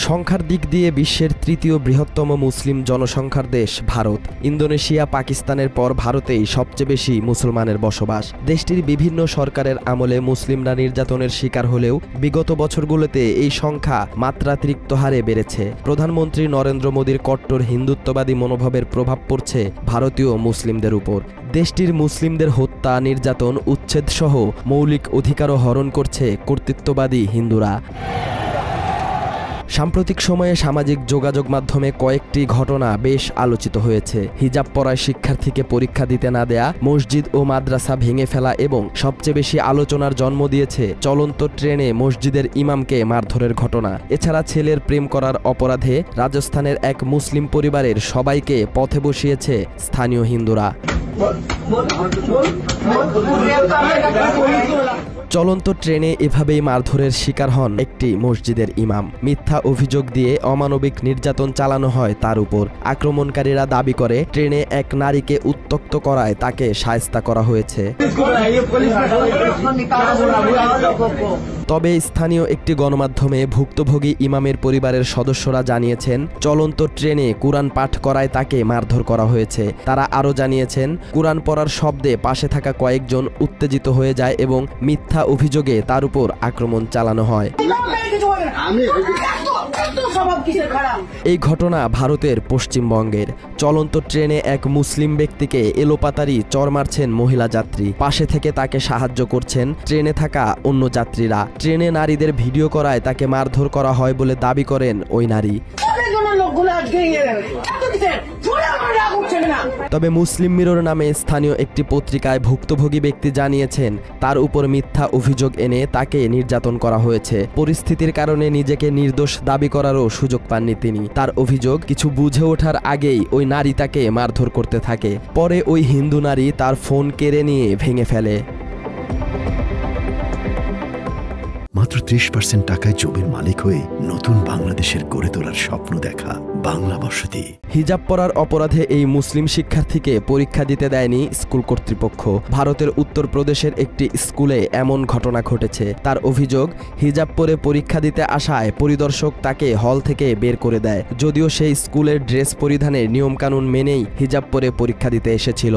সংখ্যার দিক দিয়ে বিশ্বের তৃতীয় বৃহত্তম মুসলিম জনসংখ্যার দেশ ভারত। ইন্দোনেশিয়া, পাকিস্তানের পর ভারতেই সবচেয়ে বেশি মুসলমানের বসবাস। দেশটির বিভিন্ন সরকারের আমলে মুসলিমরা নির্যাতনের শিকার হলেও বিগত বছরগুলোতে এই সংখ্যা মাত্রাতিরিক্ত হারে বেড়েছে। প্রধানমন্ত্রী নরেন্দ্র মোদীর কট্টর হিন্দুত্ববাদী মনোভাবের প্রভাব পড়ছে ভারতীয় মুসলিমদের উপর। দেশটির মুসলিমদের হত্যা, নির্যাতন, উচ্ছেদ সহ মৌলিক অধিকারও হরণ করছে কর্তৃত্ববাদী হিন্দুরা। সাম্প্রতিক সময়ে সামাজিক যোগাযোগ মাধ্যমে কয়েকটি ঘটনা বেশ আলোচিত হয়েছে। হিজাব পরায় শিক্ষার্থীকে পরীক্ষা দিতে না দেয়া, মসজিদ ও মাদ্রাসা ভেঙে ফেলা এবং সবচেয়ে বেশি আলোচনার জন্ম দিয়েছে চলন্ত ট্রেনে মসজিদের ইমামকে মারধরের ঘটনা। এছাড়া ছেলের প্রেম করার অপরাধে রাজস্থানের এক মুসলিম পরিবারের সবাইকে পথে বসিয়েছে স্থানীয় হিন্দুরা। চলন্ত ট্রেনে এভাবেই মারধরের শিকার হন একটি মসজিদের ইমাম। মিথ্যা অভিযোগ দিয়ে অমানবিক নির্যাতন চালানো হয় তার উপর। আক্রমণকারীরা দাবি করে ট্রেনে এক নারীকে উত্ত্যক্ত করায় তাকে শায়েস্তা করা হয়েছে। তবে স্থানীয় একটি গণমাধ্যমে ভুক্তভোগী ইমামের পরিবারের সদস্যরা জানিয়েছেন, চলন্ত ট্রেনে কুরআন পাঠ করায় তাকে মারধর করা হয়েছে। তারা আরও জানিয়েছেন, কুরআন পড়ার শব্দে পাশে থাকা কয়েকজন উত্তেজিত হয়ে যায় এবং মিথ্যা অভিযোগে তার উপর আক্রমণ চালানো হয়। এই ঘটনা ভারতের পশ্চিমবঙ্গের। চলন্ত ট্রেনে এক মুসলিম ব্যক্তিকে এলোপাতাড়ি চড় মারছেন মহিলা যাত্রী। পাশে থেকে তাকে সাহায্য করছেন ট্রেনে থাকা অন্য যাত্রীরা। ট্রেনে নারীদের ভিডিও করায় তাকে মারধর করা হয় বলে দাবি করেন ওই নারী। তবে মুসলিম মিরর নামে স্থানীয় একটি পত্রিকায় ভুক্তভোগী ব্যক্তি জানিয়েছেন, তার উপর মিথ্যা অভিযোগ এনে তাকে নির্যাতন করা হয়েছে। পরিস্থিতির কারণে নিজেকে নির্দোষ দাবি করারও সুযোগ পাননি তিনি। তার অভিযোগ, কিছু বুঝে ওঠার আগেই ওই নারী তাকে মারধর করতে থাকে। পরে ওই হিন্দু নারী তার ফোন কেড়ে নিয়ে ভেঙে ফেলে। মাত্র 30% টাকায় জমির মালিক হয়ে নতুন বাংলাদেশের গড়ে তোলার স্বপ্ন দেখা বাংলা বসতি। হিজাব পরার অপরাধে এই মুসলিম শিক্ষার্থীকে পরীক্ষা দিতে দেয়নি স্কুল কর্তৃপক্ষ। ভারতের উত্তরপ্রদেশের একটি স্কুলে এমন ঘটনা ঘটেছে। তার অভিযোগ, হিজাব পরে পরীক্ষা দিতে আসায় পরিদর্শক তাকে হল থেকে বের করে দেয়, যদিও সেই স্কুলের ড্রেস পরিধানের নিয়মকানুন মেনেই হিজাব পরে পরীক্ষা দিতে এসেছিল।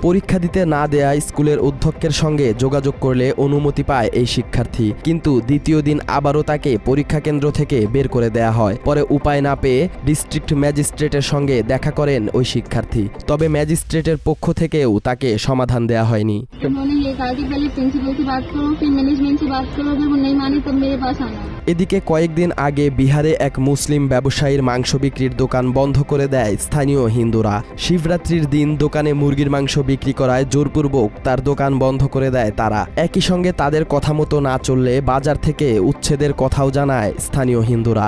পরীক্ষা দিতে না দেয়া স্কুলের অধ্যক্ষের সঙ্গে যোগাযোগ করলে অনুমতি পায় এই শিক্ষার্থী, কিন্তু দ্বিতীয় দিন আবারও তাকে পরীক্ষা কেন্দ্র থেকে বের করে দেয়া হয়। পরে উপায় না পেয়ে ডিস্ট্রিক্ট ম্যাজিস্ট্রেটের সঙ্গে দেখা করেন ওই শিক্ষার্থী। তবে ম্যাজিস্ট্রেটের পক্ষ থেকেও তাকে সমাধান দেয়া হয়নি। এদিকে কয়েকদিন আগে বিহারে এক মুসলিম ব্যবসায়ীর মাংস বিক্রির দোকান বন্ধ করে দেয় স্থানীয় হিন্দুরা। শিবরাত্রির দিন দোকানে মুরগির মাংস বিক্রি করায় জোরপূর্বক তার দোকান বন্ধ করে দেয় তারা। একই সঙ্গে তাদের কথা মতো না চললে বাজার থেকে উচ্ছেদের কথাও জানায় স্থানীয় হিন্দুরা।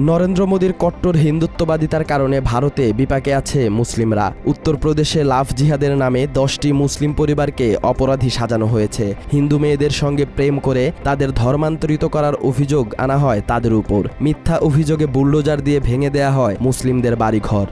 নরেন্দ্র মোদীর কট্টর হিন্দুত্ববাদিতার কারণে ভারতে বিপাকে আছে মুসলিমরা। উত্তরপ্রদেশে লাভ জিহাদের নামে 10টি মুসলিম পরিবারকে অপরাধী সাজানো হয়েছে। হিন্দু মেয়েদের সঙ্গে প্রেম করে তাদের ধর্মান্তরিত করার অভিযোগ আনা হয় তাদের উপর। মিথ্যা অভিযোগে বুলডোজার দিয়ে ভেঙে দেয়া হয় মুসলিমদের বাড়িঘর।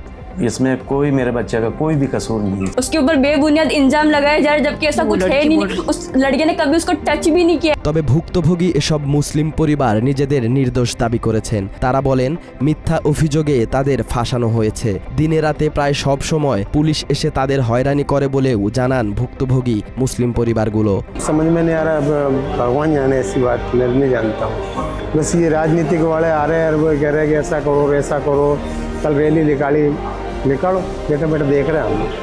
इसमें कोई मेरे बच्चे का कोई भी कसूर नहीं है। उसके ऊपर बेबुनियाद इल्जाम लगाया जा रहा है, जबकि ऐसा कुछ है नहीं। उस लड़के ने कभी उसको टच भी नहीं किया। তবে ভুক্তভোগী এসব মুসলিম পরিবার নিজেদের নির্দোষ দাবি করেছেন। তারা বলেন, মিথ্যা অভিযোগে তাদের ফাঁসানো হয়েছে। দিনে রাতে প্রায় সব সময় পুলিশ এসে তাদের হয়রানি করে বলেও জানান ভুক্তভোগী মুসলিম পরিবারগুলো। समझ में नहीं आ रहा, भगवान जाने ऐसी बात, मैं नहीं जानता हूँ। बस ये राजनीतिक वाले आ रहे हैं, वो कह रहे हैं कि ऐसा करो वैसा करो, कल रैली निकाली,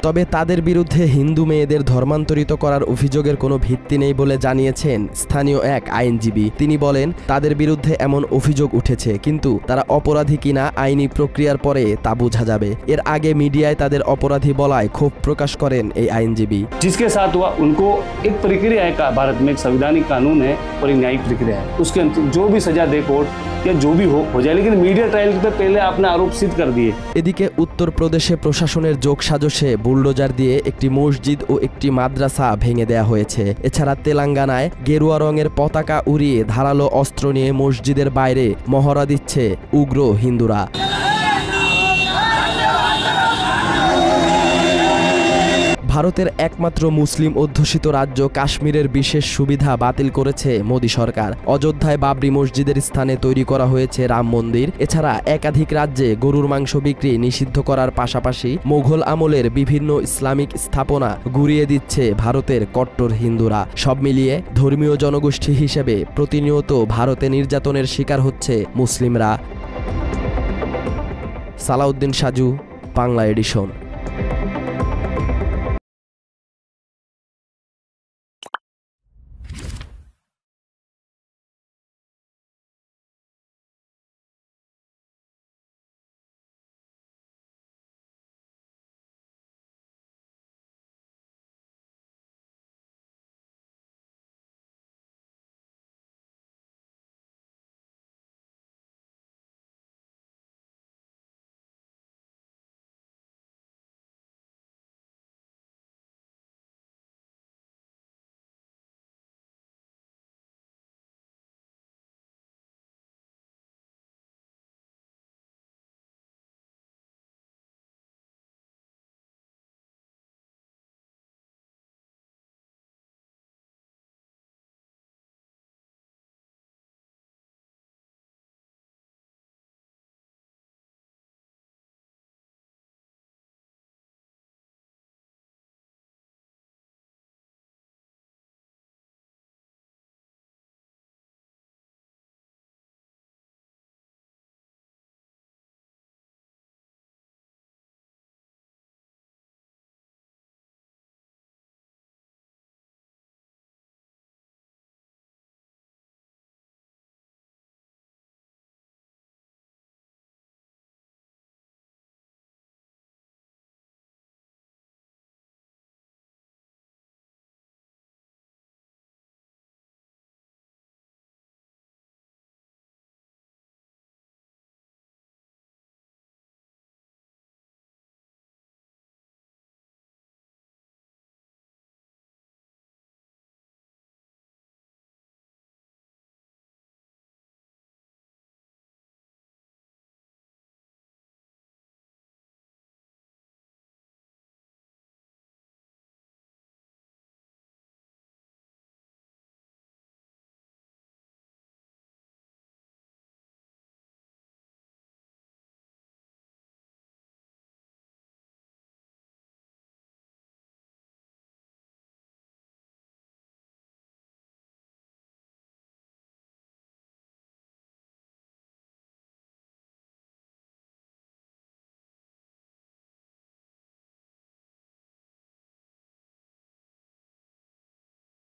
তবে তাদের বিরুদ্ধে হিন্দু মেয়েদের ধর্মান্তরিত করার অভিযোগের কোনো ভিত্তি নেই বলে জানিয়েছেন স্থানীয় এক আইনজীবী। তিনি বলেন, তাদের বিরুদ্ধে এমন অভিযোগ উঠেছে, কিন্তু তারা অপরাধী কিনা আইনি প্রক্রিয়ার পরে তা বোঝা যাবে। এর আগে মিডিয়ায় তাদের অপরাধী বলায় ক্ষোভ প্রকাশ করেন এই আইনজীবী। जिसके साथ हुआ उनको एक प्रक्रिया है, भारत में एक संवैधानिक कानून है और एक न्यायिक प्रक्रिया है, उसके जो भी सजा दे कोर्ट या जो भी हो जाए, लेकिन मीडिया ट्रायल पे पहले आपने आरोप सिद्ध कर दिए। এদিকে উত্তরপ্রদেশে প্রশাসনের যোগসাজশে বুলডোজার দিয়ে একটি মসজিদ ও একটি মাদ্রাসা ভেঙে দেয়া হয়েছে। এছাড়া তেলেঙ্গানায় গেরুয়া রঙের পতাকা উড়িয়ে ধারালো অস্ত্র নিয়ে মসজিদের বাইরে মহড়া দিচ্ছে উগ্র হিন্দুরা। ভারতের একমাত্র মুসলিম অধ্যুষিত রাজ্য কাশ্মীরের বিশেষ সুবিধা বাতিল করেছে মোদী সরকার। অযোধ্যায় বাবরি মসজিদের স্থানে তৈরি করা হয়েছে রাম মন্দির। এছাড়া একাধিক রাজ্যে গরুর মাংস বিক্রি নিষিদ্ধ করার পাশাপাশি মুঘল আমলের বিভিন্ন ইসলামিক স্থাপনা গুঁড়িয়ে দিচ্ছে ভারতের কট্টর হিন্দুরা। সব মিলিয়ে ধর্মীয় জনগোষ্ঠী হিসেবে প্রতিনিয়ত ভারতে নির্যাতনের শিকার হচ্ছে মুসলিমরা। সালাউদ্দিন সাজু, বাংলা এডিশন।